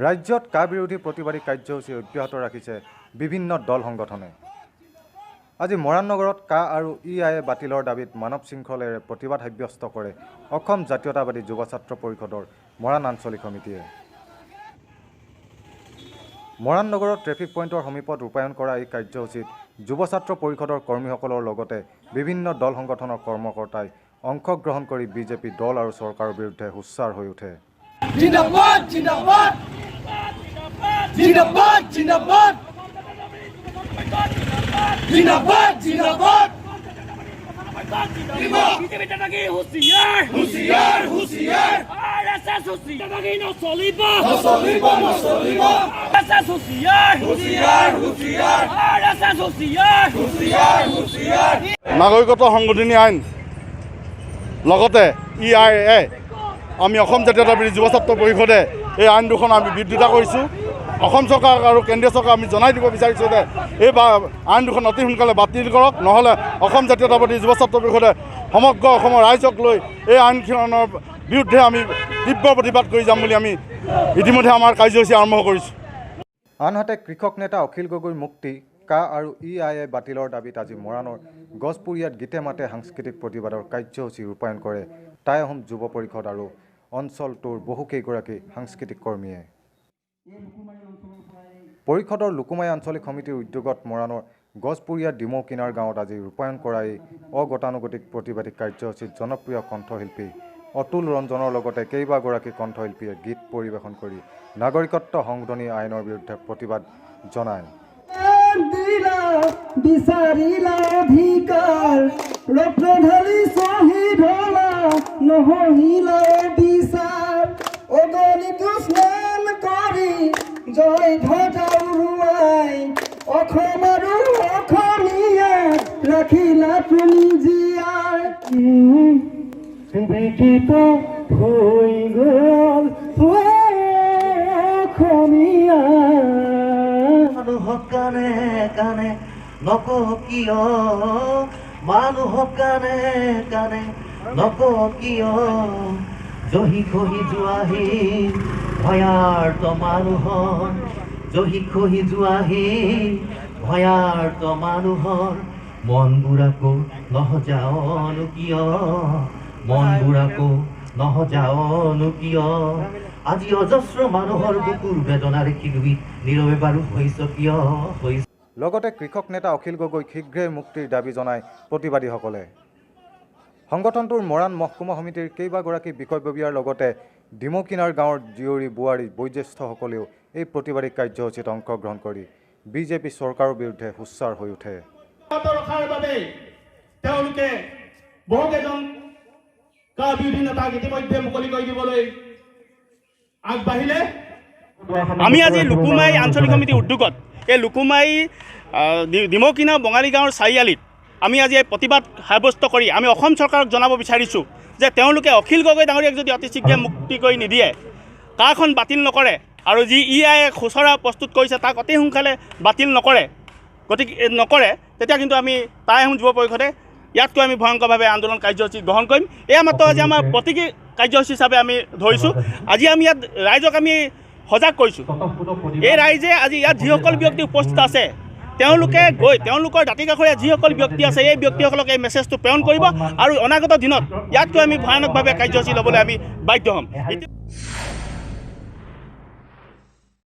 ৰাজ্যত কা বিৰোধী প্ৰতিবাদী কাৰ্যসূচী অব্যাহত ৰাখিছে বিভিন্ন দল সংগঠনে। আজি মৰাণ নগৰত কা আৰু EIA বাতিলৰ দাবীত মানৱ শৃংখলেৰে প্ৰতিবাদ সাব্যস্ত কৰে অসম জাতীয়তাবাদী যুৱ ছাত্ৰ পৰিষদৰ মৰাণ আঞ্চলিক সমিতিয়ে। মৰাণ নগৰত ট্ৰেফিক পইণ্টৰ সমীপত ৰূপায়ণ কৰা এই কাৰ্যসূচীত যুৱ ছাত্ৰ পৰিষদৰ কৰ্মীসকলৰ লগতে বিভিন্ন দল সংগঠনৰ কৰ্মকৰ্তাই অংশগ্ৰহণ কৰি বিজেপি দল আৰু চৰকাৰৰ বিৰুদ্ধে হুঁচাৰ হৈ উঠে। জিন্দাবাদ জিন্দাবাদ জিন্দাবাদ জিন্দাবাদ জিন্দাবাদ জিন্দাবাদ বিজেপি দাদাগি হুঁচিয়াৰ হুঁচিয়াৰ হুঁচিয়াৰ আৰএছএছ হুঁচিয়াৰ দাদাগি নচলিব নচলিব নচলিব আৰএছএছ হুঁচিয়াৰ হুঁচিয়াৰ হুঁচিয়াৰ আৰএছএছ হুঁচিয়াৰ হুঁচিয়াৰ হুঁচিয়াৰ নাগৰিকত্ব সংশোধনী আইন লগতে EIA আমি অসম জাতীয়তাবাদী যুৱ ছাত্ৰ পৰিষদে এই আইন দুখন আমি বিৰোধিতা কৰিছোঁ। অসম চৰকাৰ আৰু কেন্দ্ৰীয় চৰকাৰ আমি জনাই দিব বিচাৰিছোঁ যে এই আইন দুখন অতি সোনকালে বাতিল কৰক, নহ'লে অসম জাতীয়তাবাদী যুৱ ছাত্ৰ পৰিষদে সমগ্ৰ অসমৰ ৰাইজক লৈ এই আইনখনৰ বিৰুদ্ধে আমি তীব্ৰ প্ৰতিবাদ কৰি যাম বুলি আমি ইতিমধ্যে আমাৰ কাৰ্যসূচী আৰম্ভ কৰিছোঁ। আনহাতে কৃষক নেতা অখিল গগৈৰ মুক্তি, কা আৰু EIA বাতিলৰ দাবীত আজি মৰাণৰ গছপুৰীয়াত গীতে মাতে সাংস্কৃতিক প্ৰতিবাদৰ কাৰ্যসূচী ৰূপায়ণ কৰে টাই আহোম যুৱ পৰিষদ আৰু অঞ্চলটোৰ বহুকেইগৰাকী সাংস্কৃতিক কৰ্মীয়ে। পৰিষদৰ লোকমাই আঞ্চলিক সমিতিৰ উদ্যোগত মৰাণৰ গছপুৰীয়া ডিমৌ কিনাৰ গাঁৱত আজি ৰূপায়ণ কৰা এই অগতানুগতিক প্ৰতিবাদী কাৰ্যসূচীত জনপ্ৰিয় কণ্ঠশিল্পী অতুল ৰঞ্জনৰ লগতে কেইবাগৰাকী কণ্ঠশিল্পীয়ে গীত পৰিৱেশন কৰি নাগৰিকত্ব সংশোধনী আইনৰ বিৰুদ্ধে প্ৰতিবাদ জনায়। বিচাৰিলা অধিকাৰ ৰত্নধাৰী শ্বহীদ হলা নহহিলা বিচাৰ অগণিত স্নান কৰি জয় ধ্বজা উৰুৱাই অসম আৰু অসমীয়া ৰাখিলা তুমি জীয়াই বিকৃত হৈ গ'ল অসমীয়া মানুহক কানে কানে নক কিয় মানুহক কানে কানে নক কিয় জহি খহি যোৱাহি ভয়াৰ্ত মানুহৰ জহি খহি যোৱাহি ভয়াৰ্ত মানুহৰ মনবোৰ আকৌ নহযাৱনো কিয় মনবোৰ আকৌ নহযাৱনো কিয় আজি অজস্ৰ মানুহৰ বুকুৰ বেদনা দেখি তুমি নীৰৱে বাৰু হৈছ কিয় হৈছ। লগতে কৃষক নেতা অখিল গগৈক শীঘ্ৰেই মুক্তিৰ দাবী জনায় প্ৰতিবাদীসকলে। সংগঠনটোৰ মৰাণ মহকুমা সমিতিৰ কেইবাগৰাকী বিষয়ববীয়াৰ লগতে ডিমৌকিনাৰ গাঁৱৰ জীয়ৰী বোৱাৰী বয়োজ্যেষ্ঠসকলেও এই প্ৰতিবাদী কাৰ্যসূচীত অংশগ্ৰহণ কৰি বিজেপি চৰকাৰৰ বিৰুদ্ধে হুঁচাৰ হৈ উঠে। ৰখাৰ বাবে তেওঁলোকে বহুকেইজন কা বিৰোধী নেতাক ইতিমধ্যে মুকলি কৰি দিবলৈ আগবাঢ়িলে। আমি আজি লোকমাই আঞ্চলিক সমিতিৰ উদ্যোগত এই লোকমাই ডিমৌকিনা বঙালী গাঁৱৰ চাৰিআলিত আমি আজি প্ৰতিবাদ সাব্যস্ত কৰি আমি অসম চৰকাৰক জনাব বিচাৰিছোঁ যে তেওঁলোকে অখিল গগৈ ডাঙৰীয়াক যদি অতি শীঘ্ৰে মুক্তি কৰি নিদিয়ে, কাখন বাতিল নকৰে আৰু যি EIA খচৰা প্ৰস্তুত কৰিছে তাক অতি সোনকালে বাতিল নকৰে তেতিয়া কিন্তু আমি টাই আহোম যুৱ পৰিষদে ইয়াতকৈ আমি ভয়ংকৰভাৱে আন্দোলন কাৰ্যসূচী গ্ৰহণ কৰিম। এয়া মাত্ৰ আজি আমাৰ প্ৰতীকী কাৰ্যসূচী হিচাপে আমি ধৰিছোঁ। আজি আমি ইয়াত ৰাইজক আমি সজাগ কৰিছোঁ। এই ৰাইজে আজি ইয়াত যিসকল ব্যক্তি উপস্থিত আছে তেওঁলোকে গৈ তেওঁলোকৰ দাঁতি কাষৰীয়া যিসকল ব্যক্তি আছে এই ব্যক্তিসকলক এই মেছেজটো প্ৰেৰণ কৰিব আৰু অনাগত দিনত ইয়াতকৈ আমি ভয়ানকভাৱে কাৰ্যসূচী ল'বলৈ আমি বাধ্য হ'ম।